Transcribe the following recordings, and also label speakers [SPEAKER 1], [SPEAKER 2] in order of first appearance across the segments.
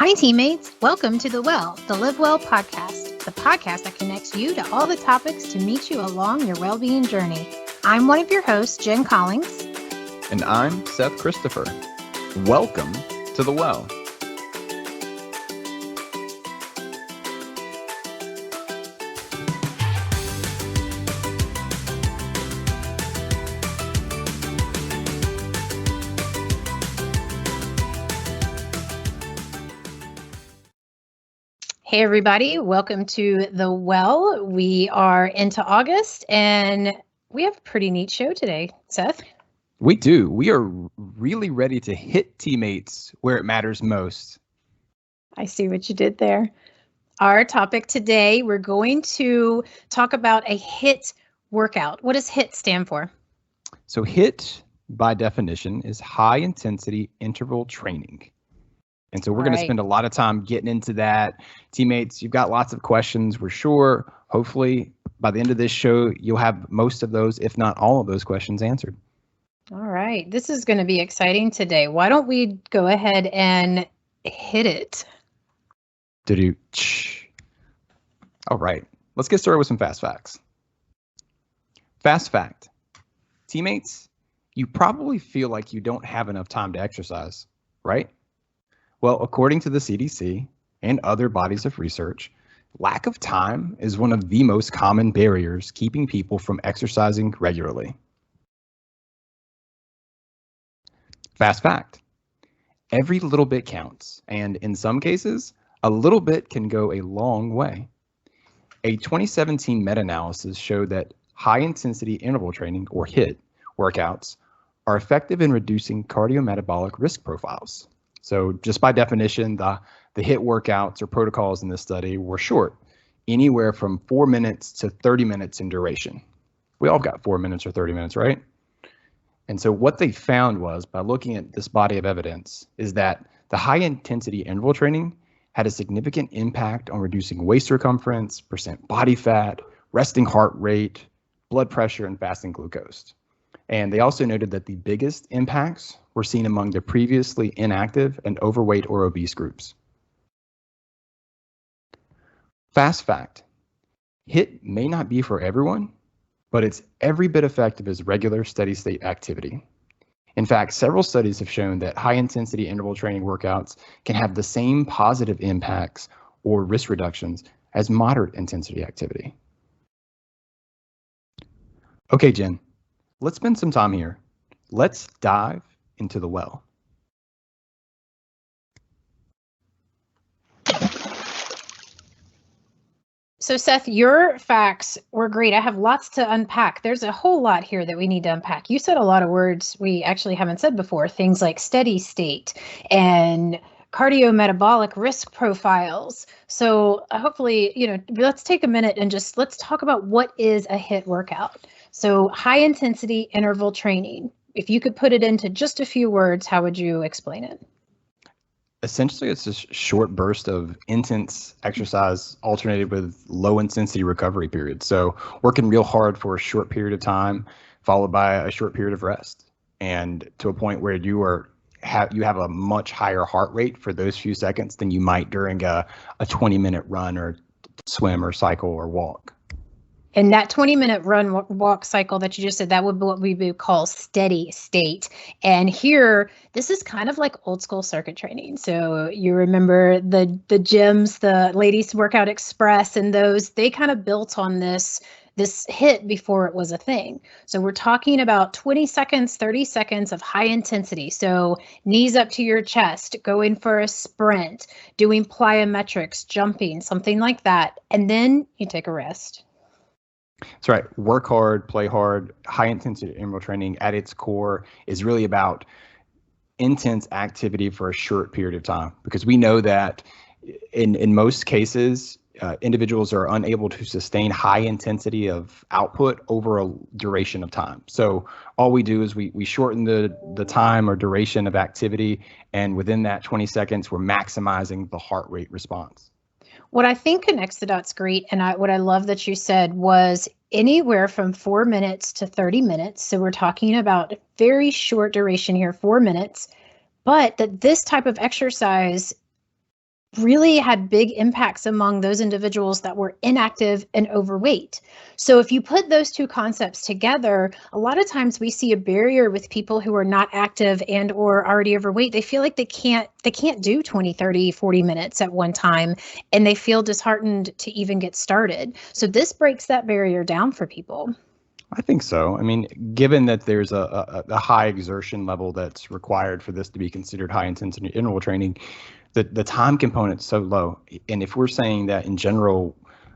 [SPEAKER 1] Hi, teammates. Welcome to the LiveWELL podcast, the podcast that connects you to all the topics to meet you along your well-being journey. I'm one of your hosts, Jen Collins.
[SPEAKER 2] And I'm Seth Christopher. Welcome to the Well.
[SPEAKER 1] Hey, everybody. Welcome to the Well. We are into August, and we have a pretty neat show today, Seth.
[SPEAKER 2] We do. We are really ready to hit teammates where it matters most.
[SPEAKER 1] I see what you did there. Our topic today, we're going to talk about a HIIT workout. What does HIIT stand for?
[SPEAKER 2] So HIIT, by definition, is high intensity interval training. And so we're going to spend a lot of time getting into that. Teammates, you've got lots of questions, we're sure. Hopefully, by the end of this show, you'll have most of those, if not all of those questions answered.
[SPEAKER 1] All right. This is going to be exciting today. Why don't we go ahead and hit it?
[SPEAKER 2] All right. Let's get started with some fast facts. Fast fact. Teammates, you probably feel like you don't have enough time to exercise, right? Well, according to the CDC and other bodies of research, lack of time is one of the most common barriers keeping people from exercising regularly. Fast fact, every little bit counts, and in some cases, a little bit can go a long way. A 2017 meta-analysis showed that high-intensity interval training, or HIIT, workouts are effective in reducing cardiometabolic risk profiles. So just by definition, the HIIT workouts or protocols in this study were short, anywhere from 4 minutes to 30 minutes in duration. We all got 4 minutes or 30 minutes, right? And so what they found was, by looking at this body of evidence, is that the high intensity interval training had a significant impact on reducing waist circumference, percent body fat, resting heart rate, blood pressure, and fasting glucose. And they also noted that the biggest impacts were seen among the previously inactive and overweight or obese groups. Fast fact, HIIT may not be for everyone, but it's every bit effective as regular steady state activity. In fact, several studies have shown that high intensity interval training workouts can have the same positive impacts or risk reductions as moderate intensity activity. Okay, Jen, let's spend some time here. Let's dive into the well.
[SPEAKER 1] So Seth, your facts were great. I have lots to unpack. There's a whole lot here that we need to unpack. You said a lot of words we actually haven't said before, things like steady state and cardiometabolic risk profiles. So hopefully, let's take a minute and let's talk about what is a HIIT workout. So high intensity interval training. If you could put it into just a few words, how would you explain it?
[SPEAKER 2] Essentially, it's a short burst of intense exercise alternated with low intensity recovery periods. So working real hard for a short period of time, followed by a short period of rest, and to a point where you have a much higher heart rate for those few seconds than you might during a 20-minute run or swim or cycle or walk.
[SPEAKER 1] And that 20-minute run walk cycle that you just said, that would be what we would call steady state. And here, this is kind of like old school circuit training. So you remember the gyms, the Ladies Workout Express, and those, they kind of built on this HIIT before it was a thing. So we're talking about 20 seconds, 30 seconds of high intensity. So knees up to your chest, going for a sprint, doing plyometrics, jumping, something like that. And then you take a rest.
[SPEAKER 2] That's right. Work hard, play hard. High intensity interval training at its core is really about intense activity for a short period of time, because we know that in most cases, individuals are unable to sustain high intensity of output over a duration of time. So all we do is we shorten the time or duration of activity, and within that 20 seconds, we're maximizing the heart rate response.
[SPEAKER 1] What I think connects the dots great, and what I love that you said, was anywhere from 4 minutes to 30 minutes. So we're talking about very short duration here, 4 minutes, but that this type of exercise really had big impacts among those individuals that were inactive and overweight. So if you put those two concepts together, a lot of times we see a barrier with people who are not active and or already overweight. They feel like they can't do 20, 30, 40 minutes at one time, and they feel disheartened to even get started. So this breaks that barrier down for people.
[SPEAKER 2] I think so. I mean, given that there's a high exertion level that's required for this to be considered high intensity interval training, the time component's so low. And if we're saying that in general,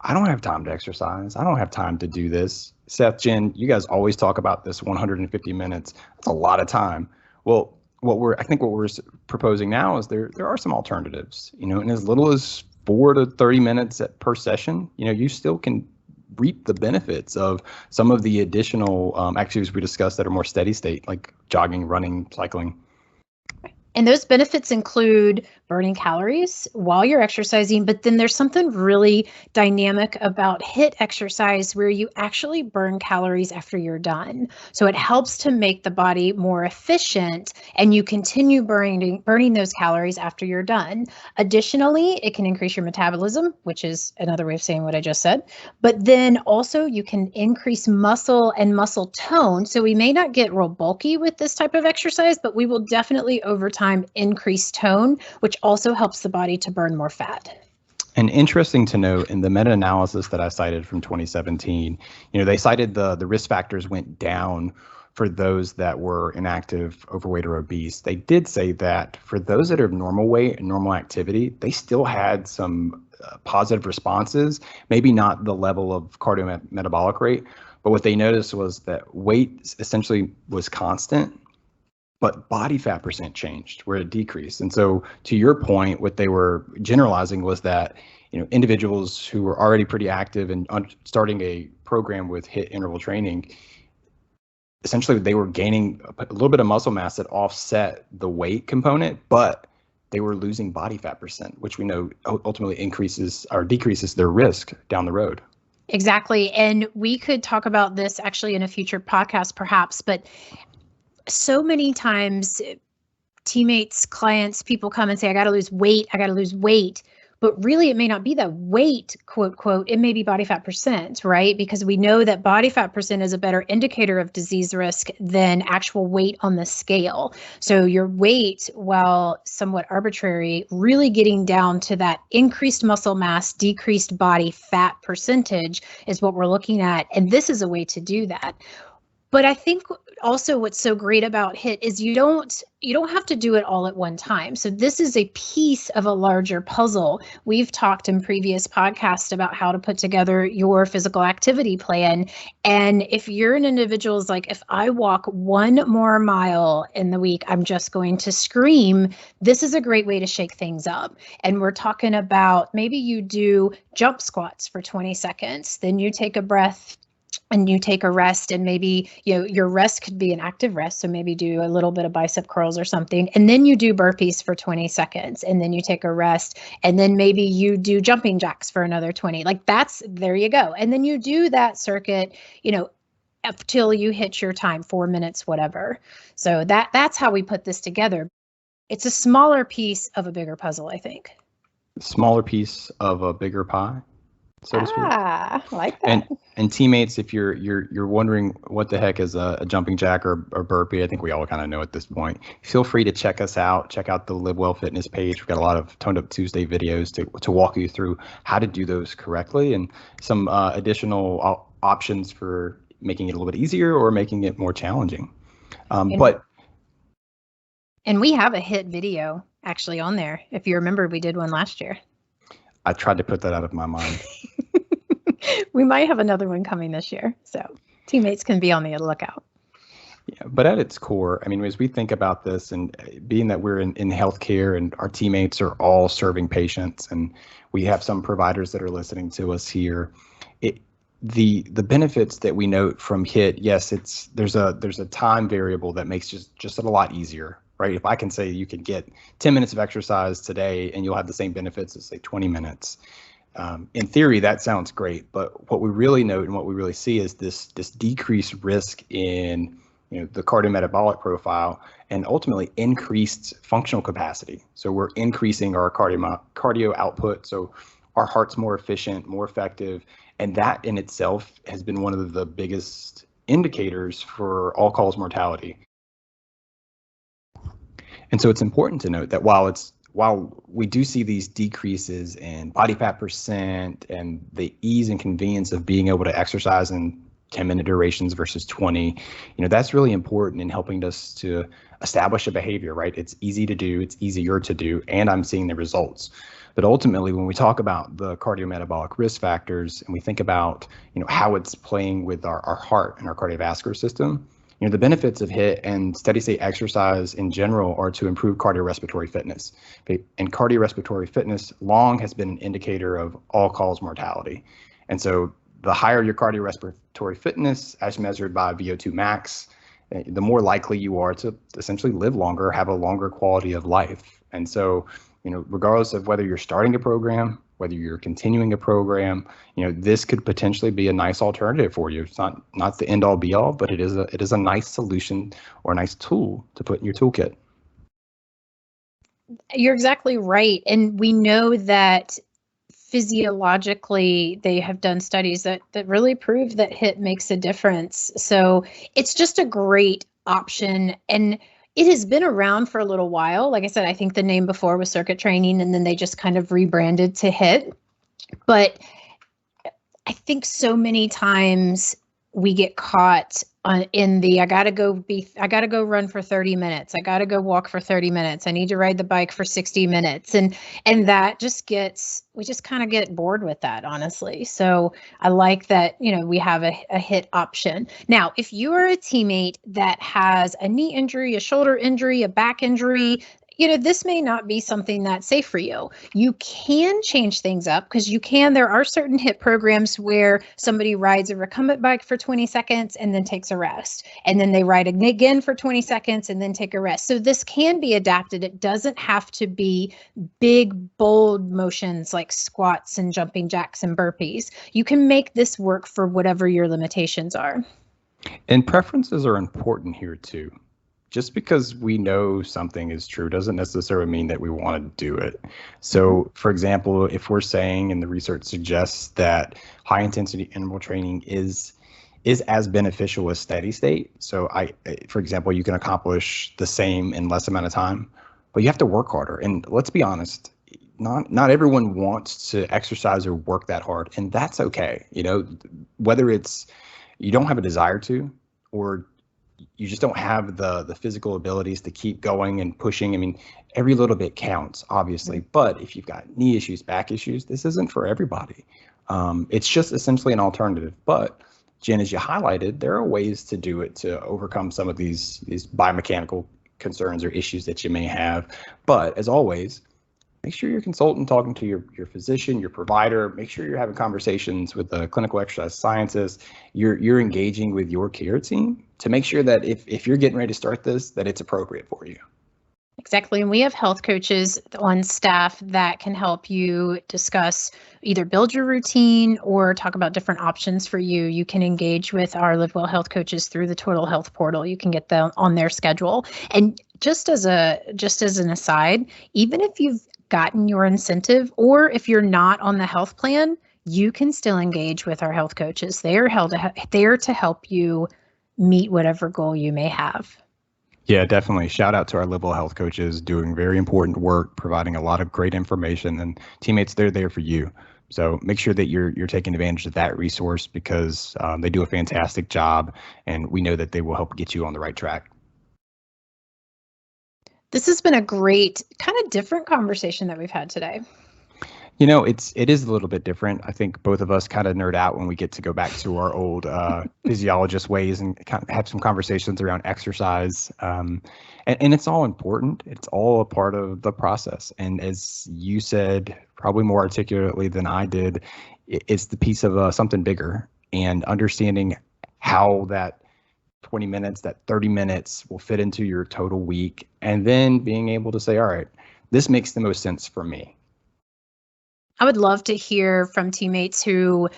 [SPEAKER 2] I don't have time to exercise, I don't have time to do this. Seth, Jen, you guys always talk about this 150 minutes. That's a lot of time. Well, I think what we're proposing now is there are some alternatives, and as little as 4 to 30 minutes per session, you still can reap the benefits of some of the additional activities we discussed that are more steady state, like jogging, running, cycling.
[SPEAKER 1] And those benefits include burning calories while you're exercising, but then there's something really dynamic about HIIT exercise where you actually burn calories after you're done. So it helps to make the body more efficient, and you continue burning those calories after you're done. Additionally, it can increase your metabolism, which is another way of saying what I just said. But then also you can increase muscle and muscle tone. So we may not get real bulky with this type of exercise, but we will definitely over time increase tone, which also helps the body to burn more fat.
[SPEAKER 2] And interesting to note, in the meta-analysis that I cited from 2017, they cited the risk factors went down for those that were inactive, overweight, or obese. They did say that for those that are normal weight and normal activity, they still had some positive responses, maybe not the level of cardiometabolic rate, but what they noticed was that weight essentially was constant, but body fat percent changed where it decreased. And so to your point, what they were generalizing was that, individuals who were already pretty active and starting a program with HIIT interval training, essentially they were gaining a little bit of muscle mass that offset the weight component, but they were losing body fat percent, which we know ultimately increases or decreases their risk down the road.
[SPEAKER 1] Exactly. And we could talk about this actually in a future podcast perhaps, but so many times teammates, clients, people come and say, I got to lose weight. But really, it may not be that weight, quote, quote, it may be body fat percent, right? Because we know that body fat percent is a better indicator of disease risk than actual weight on the scale. So your weight, while somewhat arbitrary, really getting down to that increased muscle mass, decreased body fat percentage is what we're looking at. And this is a way to do that. But I think also what's so great about HIIT is you don't have to do it all at one time. So this is a piece of a larger puzzle. We've talked in previous podcasts about how to put together your physical activity plan. And if you're an individual who's like, if I walk 1 more mile in the week, I'm just going to scream, this is a great way to shake things up. And we're talking about maybe you do jump squats for 20 seconds, then you take a breath and you take a rest, and maybe your rest could be an active rest. So maybe do a little bit of bicep curls or something. And then you do burpees for 20 seconds and then you take a rest. And then maybe you do jumping jacks for another 20. There you go. And then you do that circuit, up till you hit your time, 4 minutes, whatever. So that's how we put this together. It's a smaller piece of a bigger puzzle, I think.
[SPEAKER 2] Smaller piece of a bigger pie, so to speak.
[SPEAKER 1] I like that.
[SPEAKER 2] And teammates, if you're wondering what the heck is a jumping jack or burpee, I think we all kind of know at this point. Feel free to check us out. Check out the LiveWELL Fitness page. We've got a lot of Toned Up Tuesday videos to walk you through how to do those correctly, and some additional options for making it a little bit easier or making it more challenging. And
[SPEAKER 1] we have a HIIT video actually on there. If you remember, we did one last year.
[SPEAKER 2] I tried to put that out of my mind.
[SPEAKER 1] We might have another one coming this year, so teammates can be on the lookout.
[SPEAKER 2] Yeah, but at its core, I mean, as we think about this, and being that we're in healthcare and our teammates are all serving patients, and we have some providers that are listening to us here, the benefits that we note from HIIT, yes, there's a time variable that makes just it a lot easier, right? If I can say you can get 10 minutes of exercise today and you'll have the same benefits as say 20 minutes. In theory, that sounds great, but what we really note and what we really see is this decreased risk in the cardiometabolic profile, and ultimately increased functional capacity. So we're increasing our cardio output, so our heart's more efficient, more effective, and that in itself has been one of the biggest indicators for all-cause mortality. And so it's important to note that while we do see these decreases in body fat percent and the ease and convenience of being able to exercise in 10-minute durations versus 20, that's really important in helping us to establish a behavior, right? It's easy to do, it's easier to do, and I'm seeing the results. But ultimately, when we talk about the cardiometabolic risk factors and we think about, how it's playing with our heart and our cardiovascular system, the benefits of HIIT and steady state exercise in general are to improve cardiorespiratory fitness. And cardiorespiratory fitness long has been an indicator of all-cause mortality. And so the higher your cardiorespiratory fitness, as measured by VO2 max, the more likely you are to essentially live longer, have a longer quality of life. And so, regardless of whether you're starting a program, whether you're continuing a program, this could potentially be a nice alternative for you. It's not the end all be all, but it is a nice solution or a nice tool to put in your toolkit.
[SPEAKER 1] You're exactly right. And we know that physiologically, they have done studies that really prove that HIIT makes a difference. So it's just a great option. And it has been around for a little while. Like I said, I think the name before was circuit training, and then they just kind of rebranded to HIIT. But I think so many times we get caught in the I gotta go run for 30 minutes. I gotta go walk for 30 minutes. I need to ride the bike for 60 minutes. And that we just kind of get bored with that, honestly. So I like that, we have a HIIT option. Now, if you are a teammate that has a knee injury, a shoulder injury, a back injury, this may not be something that's safe for you. You can change things up because there are certain HIIT programs where somebody rides a recumbent bike for 20 seconds and then takes a rest. And then they ride again for 20 seconds and then take a rest. So this can be adapted. It doesn't have to be big, bold motions like squats and jumping jacks and burpees. You can make this work for whatever your limitations are.
[SPEAKER 2] And preferences are important here too. Just because we know something is true doesn't necessarily mean that we want to do it. So, for example, if we're saying, and the research suggests that high intensity interval training is as beneficial as steady state. So for example, you can accomplish the same in less amount of time, but you have to work harder. And let's be honest, not everyone wants to exercise or work that hard, and that's okay. Whether it's you don't have a desire to, or you just don't have the physical abilities to keep going and pushing. I mean, every little bit counts, obviously, but if you've got knee issues, back issues, this isn't for everybody. It's just essentially an alternative. But Jen, as you highlighted, there are ways to do it to overcome some of these biomechanical concerns or issues that you may have. But as always, make sure you're consulting, talking to your physician, your provider. Make sure you're having conversations with the clinical exercise scientists. You're engaging with your care team to make sure that if you're getting ready to start this, that it's appropriate for you.
[SPEAKER 1] Exactly. And we have health coaches on staff that can help you discuss, either build your routine or talk about different options for you. You can engage with our LiveWELL health coaches through the Total Health portal. You can get them on their schedule. And just as an aside, even if you've gotten your incentive, or if you're not on the health plan, you can still engage with our health coaches. They are there to help you meet whatever goal you may have.
[SPEAKER 2] Yeah, definitely. Shout out to our LiveWELL health coaches doing very important work, providing a lot of great information, and teammates, they're there for you. So make sure that you're taking advantage of that resource, because they do a fantastic job, and we know that they will help get you on the right track.
[SPEAKER 1] This has been a great, kind of different conversation that we've had today.
[SPEAKER 2] It is a little bit different. I think both of us kind of nerd out when we get to go back to our old physiologist ways and kind of have some conversations around exercise. And it's all important. It's all a part of the process. And as you said, probably more articulately than I did, it's the piece of something bigger, and understanding how that 20 minutes, that 30 minutes will fit into your total week, and then being able to say, all right, this makes the most sense for me.
[SPEAKER 1] I would love to hear from teammates who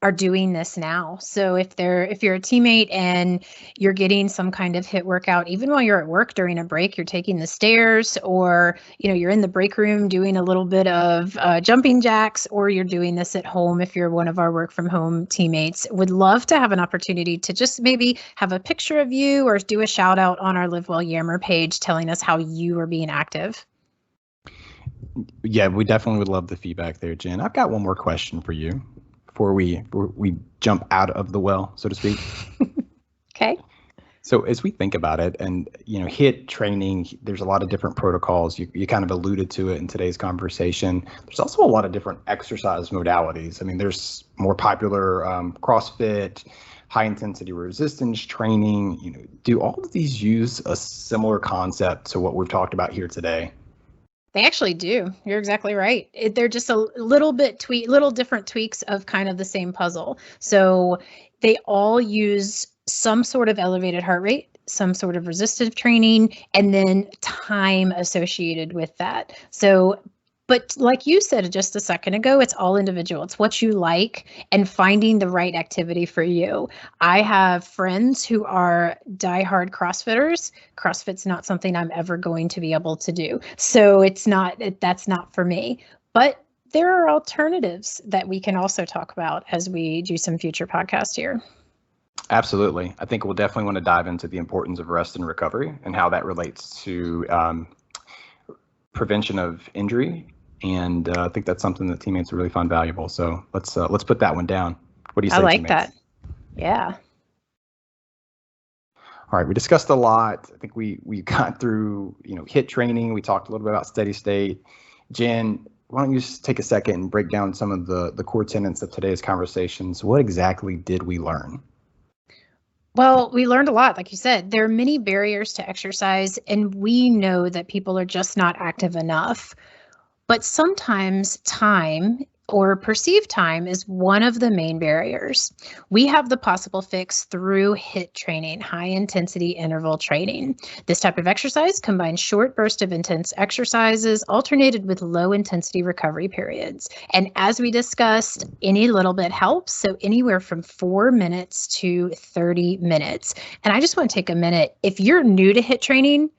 [SPEAKER 1] are doing this now. So if you're a teammate and you're getting some kind of HIIT workout, even while you're at work during a break, you're taking the stairs, or you're in the break room doing a little bit of jumping jacks, or you're doing this at home if you're one of our work from home teammates, would love to have an opportunity to just maybe have a picture of you or do a shout out on our LiveWELL Yammer page telling us how you are being active.
[SPEAKER 2] Yeah, we definitely would love the feedback there, Jen. I've got one more question for you before we jump out of the well, so to speak.
[SPEAKER 1] Okay.
[SPEAKER 2] So as we think about it, and HIIT training, there's a lot of different protocols. You kind of alluded to it in today's conversation. There's also a lot of different exercise modalities. I mean, there's more popular CrossFit, high intensity resistance training. Do all of these use a similar concept to what we've talked about here today?
[SPEAKER 1] They actually do. You're exactly right. They're just a little different tweaks of kind of the same puzzle. So they all use some sort of elevated heart rate, some sort of resistive training, and then time associated with that. So, but like you said just a second ago, it's all individual. It's what you like and finding the right activity for you. I have friends who are diehard CrossFitters. CrossFit's not something I'm ever going to be able to do. So that's not for me. But there are alternatives that we can also talk about as we do some future podcasts here.
[SPEAKER 2] Absolutely. I think we'll definitely want to dive into the importance of rest and recovery and how that relates to prevention of injury. And I think that's something that teammates really find valuable. So let's put that one down. What do you say?
[SPEAKER 1] I like
[SPEAKER 2] teammates?
[SPEAKER 1] that. Yeah.
[SPEAKER 2] All right. We discussed a lot. I think we got through, HIIT training. We talked a little bit about steady state. Jen, why don't you just take a second and break down some of the core tenets of today's conversations? What exactly did we learn?
[SPEAKER 1] Well, we learned a lot. Like you said, there are many barriers to exercise, and we know that people are just not active enough. But sometimes time or perceived time is one of the main barriers. We have the possible fix through HIIT training, high intensity interval training. This type of exercise combines short bursts of intense exercises alternated with low intensity recovery periods. And as we discussed, any little bit helps. So anywhere from 4 minutes to 30 minutes. And I just want to take a minute. If you're new to HIIT training,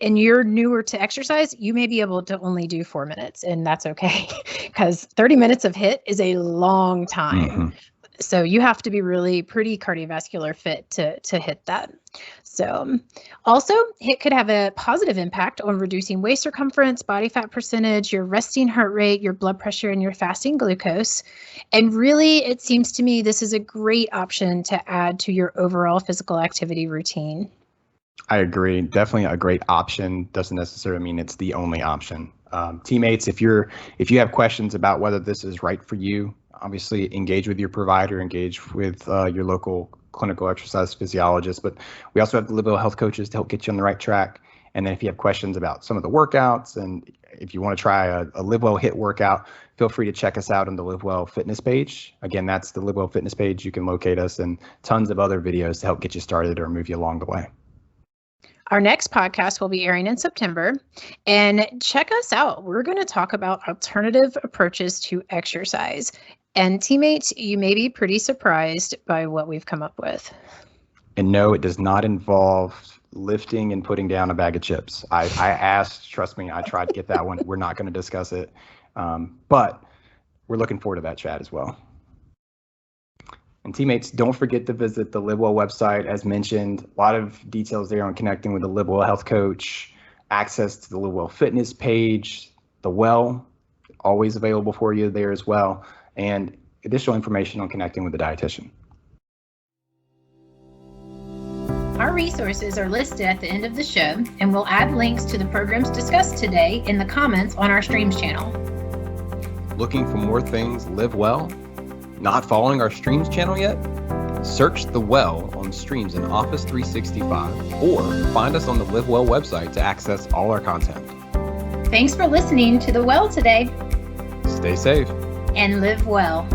[SPEAKER 1] and you're newer to exercise, you may be able to only do 4 minutes, and that's okay, because 30 minutes of HIIT is a long time. Mm-hmm. So you have to be really pretty cardiovascular fit to hit that. So also, HIIT could have a positive impact on reducing waist circumference, body fat percentage, your resting heart rate, your blood pressure, and your fasting glucose. And really, it seems to me this is a great option to add to your overall physical activity routine.
[SPEAKER 2] I agree. Definitely a great option. Doesn't necessarily mean it's the only option. Teammates, if you have questions about whether this is right for you, obviously engage with your provider, engage with your local clinical exercise physiologist. But we also have the LiveWELL health coaches to help get you on the right track. And then if you have questions about some of the workouts, and if you want to try a LiveWELL HIIT workout, feel free to check us out on the LiveWELL fitness page. Again, that's the LiveWELL fitness page. You can locate us and tons of other videos to help get you started or move you along the way.
[SPEAKER 1] Our next podcast will be airing in September, and check us out. We're going to talk about alternative approaches to exercise. And teammates, you may be pretty surprised by what we've come up with.
[SPEAKER 2] And no, it does not involve lifting and putting down a bag of chips. I asked, trust me, I tried to get that one. We're not going to discuss it, but we're looking forward to that chat as well. And teammates, don't forget to visit the LiveWELL website. As mentioned, a lot of details there on connecting with the LiveWELL health coach, access to the LiveWELL fitness page, the well, always available for you there as well, and additional information on connecting with the dietitian.
[SPEAKER 1] Our resources are listed at the end of the show, and we'll add links to the programs discussed today in the comments on our streams channel.
[SPEAKER 2] Looking for more things LiveWELL? Not following our streams channel yet? Search the well on streams in Office 365 or find us on the LiveWELL website to access all our content.
[SPEAKER 1] Thanks for listening to The Well today.
[SPEAKER 2] Stay safe
[SPEAKER 1] and live well.